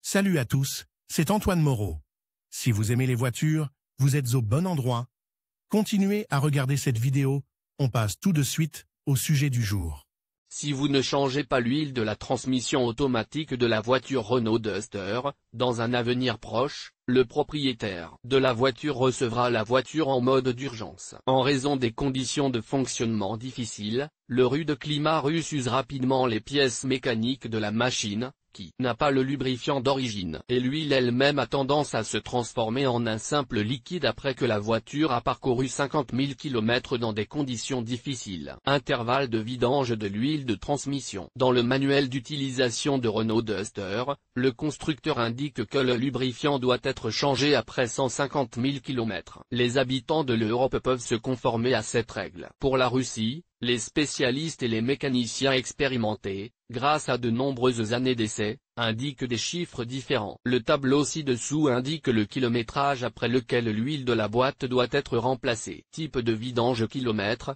Salut à tous, c'est Antoine Moreau. Si vous aimez les voitures, vous êtes au bon endroit. Continuez à regarder cette vidéo, on passe tout de suite au sujet du jour. Si vous ne changez pas l'huile de la transmission automatique de la voiture Renault Duster, dans un avenir proche, le propriétaire de la voiture recevra la voiture en mode d'urgence. En raison des conditions de fonctionnement difficiles, le rude climat russe use rapidement les pièces mécaniques de la machine, qui n'a pas le lubrifiant d'origine. Et l'huile elle-même a tendance à se transformer en un simple liquide après que la voiture a parcouru 50 000 km dans des conditions difficiles. Intervalle de vidange de l'huile de transmission. Dans le manuel d'utilisation de Renault Duster, le constructeur indique que le lubrifiant doit être changé après 150 000 km. Les habitants de l'Europe peuvent se conformer à cette règle. Pour la Russie, les spécialistes et les mécaniciens expérimentés, grâce à de nombreuses années d'essai, indiquent des chiffres différents. Le tableau ci-dessous indique le kilométrage après lequel l'huile de la boîte doit être remplacée. Type de vidange kilomètre,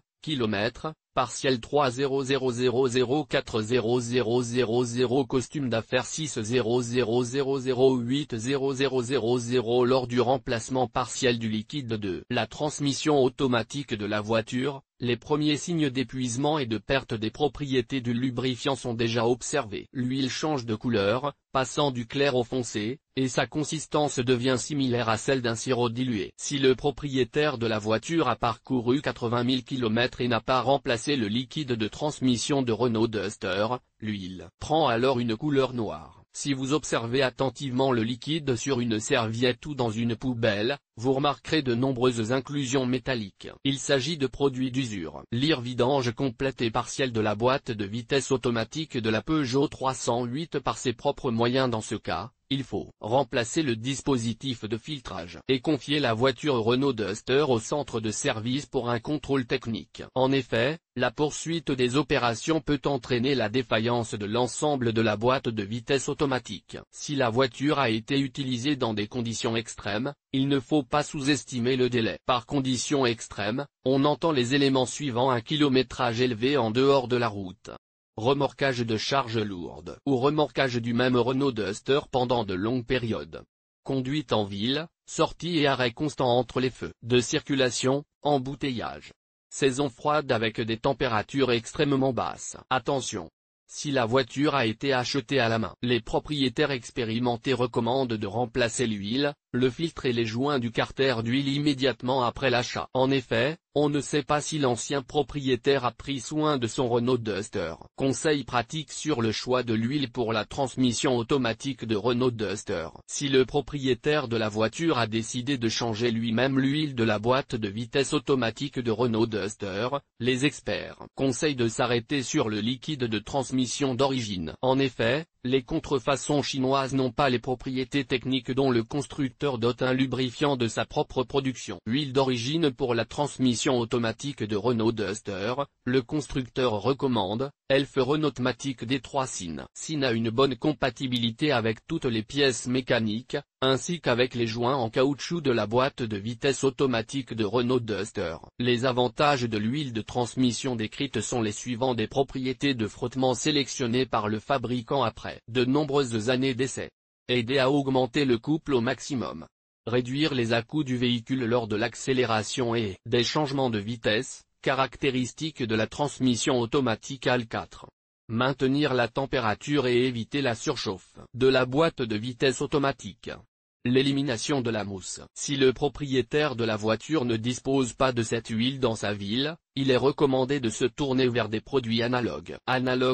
partiel 300004000 costume d'affaires 600080000 lors du remplacement partiel du liquide de la transmission automatique de la voiture. Les premiers signes d'épuisement et de perte des propriétés du lubrifiant sont déjà observés. L'huile change de couleur, passant du clair au foncé, et sa consistance devient similaire à celle d'un sirop dilué. Si le propriétaire de la voiture a parcouru 80 000 km et n'a pas remplacé le liquide de transmission de Renault Duster, l'huile prend alors une couleur noire. Si vous observez attentivement le liquide sur une serviette ou dans une poubelle, vous remarquerez de nombreuses inclusions métalliques. Il s'agit de produits d'usure. Lire vidange complète et partielle de la boîte de vitesse automatique de la Peugeot 308 par ses propres moyens. Dans ce cas, il faut remplacer le dispositif de filtrage et confier la voiture Renault Duster au centre de service pour un contrôle technique. En effet, la poursuite des opérations peut entraîner la défaillance de l'ensemble de la boîte de vitesse automatique. Si la voiture a été utilisée dans des conditions extrêmes, il ne faut pas sous-estimer le délai. Par conditions extrêmes, on entend les éléments suivants: un kilométrage élevé en dehors de la route, remorquage de charges lourdes ou remorquage du même Renault Duster pendant de longues périodes, conduite en ville, sortie et arrêt constant entre les feux de circulation, embouteillage, saison froide avec des températures extrêmement basses. Attention! Si la voiture a été achetée à la main, les propriétaires expérimentés recommandent de remplacer l'huile, le filtre et les joints du carter d'huile immédiatement après l'achat. En effet, on ne sait pas si l'ancien propriétaire a pris soin de son Renault Duster. Conseil pratique sur le choix de l'huile pour la transmission automatique de Renault Duster. Si le propriétaire de la voiture a décidé de changer lui-même l'huile de la boîte de vitesse automatique de Renault Duster, les experts conseillent de s'arrêter sur le liquide de transmission d'origine. En effet, les contrefaçons chinoises n'ont pas les propriétés techniques dont le constructeur dote un lubrifiant de sa propre production. Huile d'origine pour la transmission automatique de Renault Duster, le constructeur recommande Elf Renault-Matic D3 SIN. SIN a une bonne compatibilité avec toutes les pièces mécaniques, ainsi qu'avec les joints en caoutchouc de la boîte de vitesse automatique de Renault Duster. Les avantages de l'huile de transmission décrite sont les suivants: des propriétés de frottement sélectionnées par le fabricant après de nombreuses années d'essai. Aider à augmenter le couple au maximum. Réduire les à-coups du véhicule lors de l'accélération et des changements de vitesse, caractéristiques de la transmission automatique AL4. Maintenir la température et éviter la surchauffe de la boîte de vitesse automatique. L'élimination de la mousse. Si le propriétaire de la voiture ne dispose pas de cette huile dans sa ville, il est recommandé de se tourner vers des produits analogues.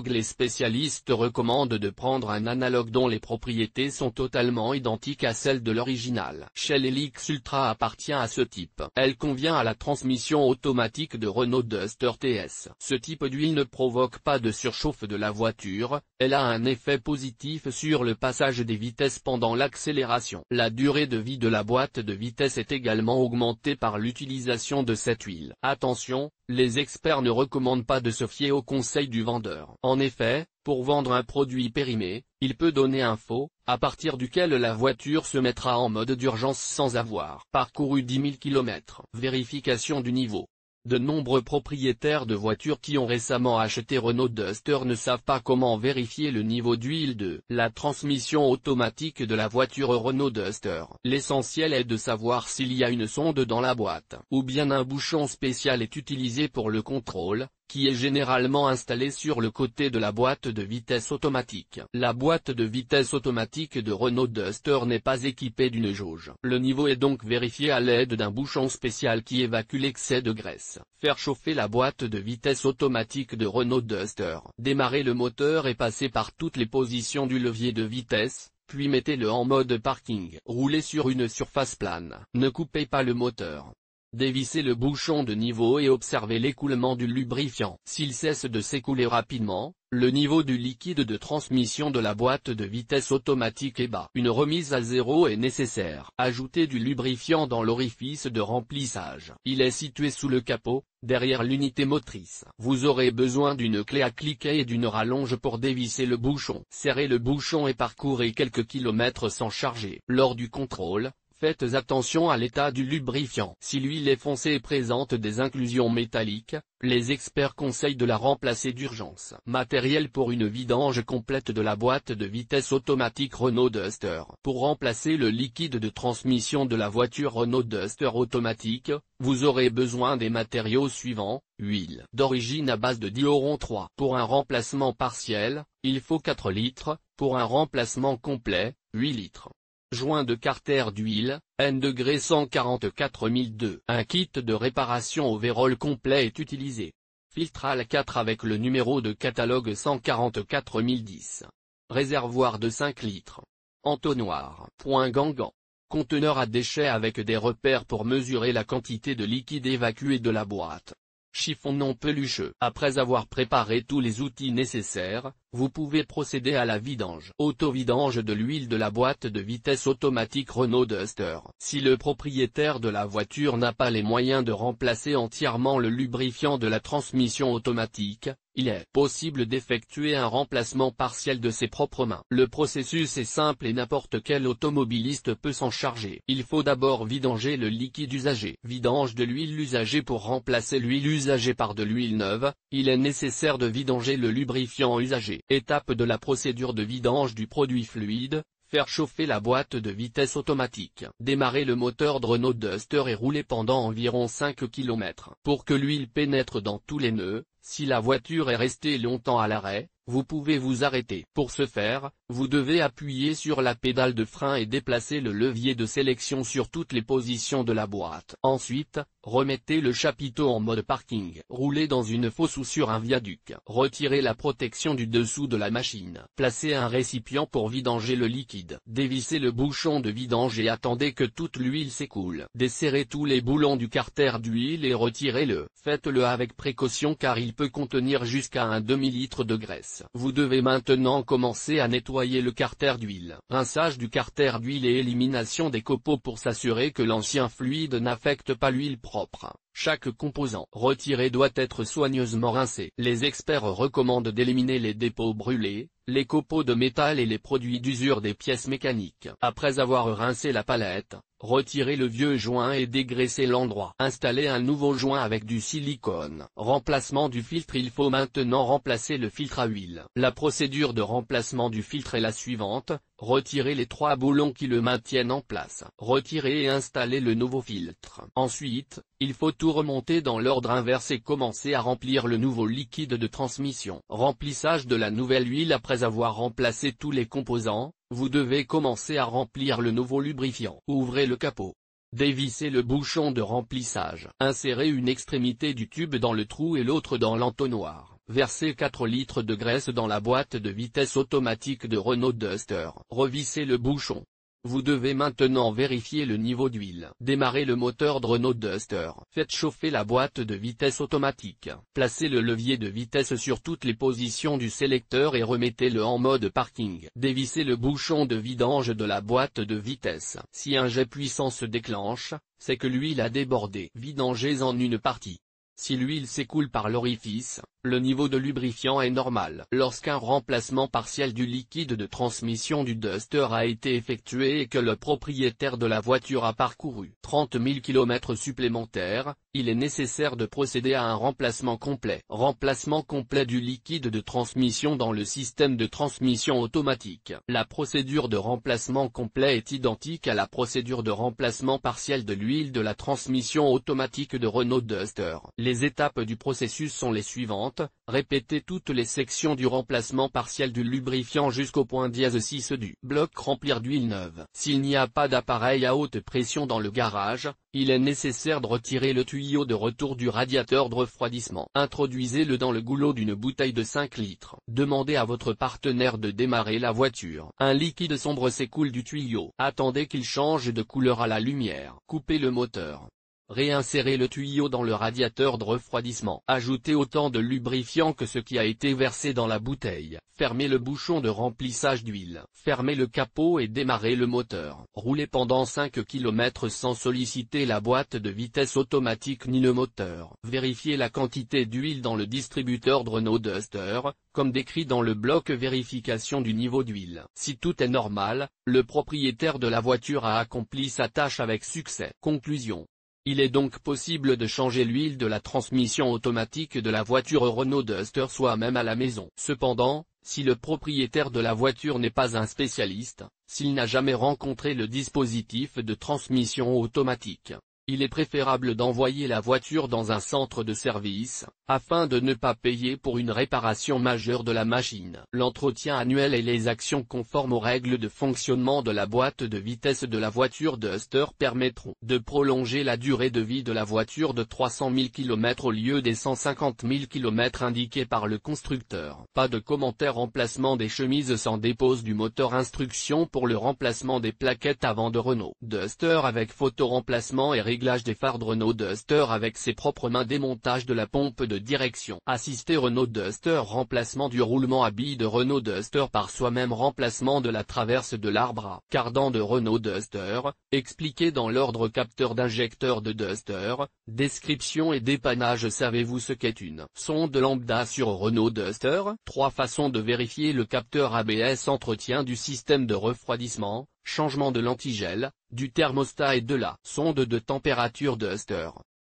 Les spécialistes recommandent de prendre un analogue dont les propriétés sont totalement identiques à celles de l'original. Shell Helix Ultra appartient à ce type. Elle convient à la transmission automatique de Renault Duster TS. Ce type d'huile ne provoque pas de surchauffe de la voiture, elle a un effet positif sur le passage des vitesses pendant l'accélération. La durée de vie de la boîte de vitesse est également augmentée par l'utilisation de cette huile. Attention! Les experts ne recommandent pas de se fier aux conseils du vendeur. En effet, pour vendre un produit périmé, il peut donner un faux, à partir duquel la voiture se mettra en mode d'urgence sans avoir parcouru 10 000 km. Vérification du niveau De nombreux propriétaires de voitures qui ont récemment acheté Renault Duster ne savent pas comment vérifier le niveau d'huile de la transmission automatique de la voiture Renault Duster. L'essentiel est de savoir s'il y a une sonde dans la boîte, ou bien un bouchon spécial est utilisé pour le contrôle, qui est généralement installé sur le côté de la boîte de vitesse automatique. La boîte de vitesse automatique de Renault Duster n'est pas équipée d'une jauge. Le niveau est donc vérifié à l'aide d'un bouchon spécial qui évacue l'excès de graisse. Faire chauffer la boîte de vitesse automatique de Renault Duster. Démarrer le moteur et passer par toutes les positions du levier de vitesse, puis mettez-le en mode parking. Roulez sur une surface plane. Ne coupez pas le moteur. Dévissez le bouchon de niveau et observez l'écoulement du lubrifiant. S'il cesse de s'écouler rapidement, le niveau du liquide de transmission de la boîte de vitesse automatique est bas. Une remise à zéro est nécessaire. Ajoutez du lubrifiant dans l'orifice de remplissage. Il est situé sous le capot, derrière l'unité motrice. Vous aurez besoin d'une clé à cliquet et d'une rallonge pour dévisser le bouchon. Serrez le bouchon et parcourez quelques kilomètres sans charger. Lors du contrôle, faites attention à l'état du lubrifiant. Si l'huile est foncée et présente des inclusions métalliques, les experts conseillent de la remplacer d'urgence. Matériel pour une vidange complète de la boîte de vitesse automatique Renault Duster. Pour remplacer le liquide de transmission de la voiture Renault Duster automatique, vous aurez besoin des matériaux suivants: huile d'origine à base de Dioron 3. Pour un remplacement partiel, il faut 4 litres, pour un remplacement complet, 8 litres. Joint de carter d'huile, N degré 144002. Un kit de réparation overall complet est utilisé. Filtre AL 4 avec le numéro de catalogue 144010. Réservoir de 5 litres. Entonnoir. Point Gangan. Conteneur à déchets avec des repères pour mesurer la quantité de liquide évacué de la boîte. Chiffon non pelucheux. Après avoir préparé tous les outils nécessaires, vous pouvez procéder à la vidange. Auto-vidange de l'huile de la boîte de vitesse automatique Renault Duster. Si le propriétaire de la voiture n'a pas les moyens de remplacer entièrement le lubrifiant de la transmission automatique, il est possible d'effectuer un remplacement partiel de ses propres mains. Le processus est simple et n'importe quel automobiliste peut s'en charger. Il faut d'abord vidanger le liquide usagé. Vidange de l'huile usagée. Pour remplacer l'huile usagée par de l'huile neuve, il est nécessaire de vidanger le lubrifiant usagé. Étape de la procédure de vidange du produit fluide: faire chauffer la boîte de vitesse automatique. Démarrer le moteur de Renault Duster et rouler pendant environ 5 km. Pour que l'huile pénètre dans tous les nœuds, si la voiture est restée longtemps à l'arrêt, vous pouvez vous arrêter. Pour ce faire, vous devez appuyer sur la pédale de frein et déplacer le levier de sélection sur toutes les positions de la boîte. Ensuite, remettez le chapiteau en mode parking. Roulez dans une fosse ou sur un viaduc. Retirez la protection du dessous de la machine. Placez un récipient pour vidanger le liquide. Dévissez le bouchon de vidange et attendez que toute l'huile s'écoule. Desserrez tous les boulons du carter d'huile et retirez-le. Faites-le avec précaution car il peut contenir jusqu'à un demi-litre de graisse. Vous devez maintenant commencer à nettoyer le carter d'huile. Rinçage du carter d'huile et élimination des copeaux pour s'assurer que l'ancien fluide n'affecte pas l'huile propre. Chaque composant retiré doit être soigneusement rincé. Les experts recommandent d'éliminer les dépôts brûlés, les copeaux de métal et les produits d'usure des pièces mécaniques. Après avoir rincé la palette, retirez le vieux joint et dégraissez l'endroit. Installez un nouveau joint avec du silicone. Remplacement du filtre. Il faut maintenant remplacer le filtre à huile. La procédure de remplacement du filtre est la suivante: retirez les 3 boulons qui le maintiennent en place. Retirez et installez le nouveau filtre. Ensuite, il faut tout remonter dans l'ordre inverse et commencer à remplir le nouveau liquide de transmission. Remplissage de la nouvelle huile. Après avoir remplacé tous les composants, vous devez commencer à remplir le nouveau lubrifiant. Ouvrez le capot. Dévissez le bouchon de remplissage. Insérez une extrémité du tube dans le trou et l'autre dans l'entonnoir. Versez 4 litres de graisse dans la boîte de vitesse automatique de Renault Duster. Revissez le bouchon. Vous devez maintenant vérifier le niveau d'huile. Démarrez le moteur de Renault Duster. Faites chauffer la boîte de vitesse automatique. Placez le levier de vitesse sur toutes les positions du sélecteur et remettez-le en mode parking. Dévissez le bouchon de vidange de la boîte de vitesse. Si un jet puissant se déclenche, c'est que l'huile a débordé. Vidangez en une partie. Si l'huile s'écoule par l'orifice, Le niveau de lubrifiant est normal. Lorsqu'un remplacement partiel du liquide de transmission du Duster a été effectué et que le propriétaire de la voiture a parcouru 30 000 km supplémentaires, il est nécessaire de procéder à un remplacement complet. Remplacement complet du liquide de transmission dans le système de transmission automatique. La procédure de remplacement complet est identique à la procédure de remplacement partiel de l'huile de la transmission automatique de Renault Duster. Les étapes du processus sont les suivantes: répéter toutes les sections du remplacement partiel du lubrifiant jusqu'au point -6 du bloc, remplir d'huile neuve. S'il n'y a pas d'appareil à haute pression dans le garage, il est nécessaire de retirer le tuyau de retour du radiateur de refroidissement. Introduisez-le dans le goulot d'une bouteille de 5 litres. Demandez à votre partenaire de démarrer la voiture. Un liquide sombre s'écoule du tuyau. Attendez qu'il change de couleur à la lumière. Coupez le moteur. Réinsérez le tuyau dans le radiateur de refroidissement. Ajoutez autant de lubrifiant que ce qui a été versé dans la bouteille. Fermez le bouchon de remplissage d'huile. Fermez le capot et démarrez le moteur. Roulez pendant 5 km sans solliciter la boîte de vitesse automatique ni le moteur. Vérifiez la quantité d'huile dans le distributeur de Renault Duster, comme décrit dans le bloc vérification du niveau d'huile. Si tout est normal, le propriétaire de la voiture a accompli sa tâche avec succès. Conclusion. Il est donc possible de changer l'huile de la transmission automatique de la voiture Renault Duster soi-même à la maison. Cependant, si le propriétaire de la voiture n'est pas un spécialiste, s'il n'a jamais rencontré le dispositif de transmission automatique, il est préférable d'envoyer la voiture dans un centre de service, afin de ne pas payer pour une réparation majeure de la machine. L'entretien annuel et les actions conformes aux règles de fonctionnement de la boîte de vitesse de la voiture Duster permettront de prolonger la durée de vie de la voiture de 300 000 km au lieu des 150 000 km indiqués par le constructeur. Pas de commentaire. Remplacement des chemises sans dépose du moteur. Instruction pour le remplacement des plaquettes avant de Renault Duster avec photo-remplacement et réglage des phares de Renault Duster avec ses propres mains. Démontage de la pompe de direction. Assister Renault Duster. Remplacement du roulement à billes de Renault Duster par soi-même. Remplacement de la traverse de l'arbre à cardan de Renault Duster, expliqué dans l'ordre. Capteur d'injecteur de Duster, description et dépannage. Savez-vous ce qu'est une sonde lambda sur Renault Duster? 3 façons de vérifier le capteur ABS. Entretien du système de refroidissement, changement de l'antigel, du thermostat et de la sonde de température Duster.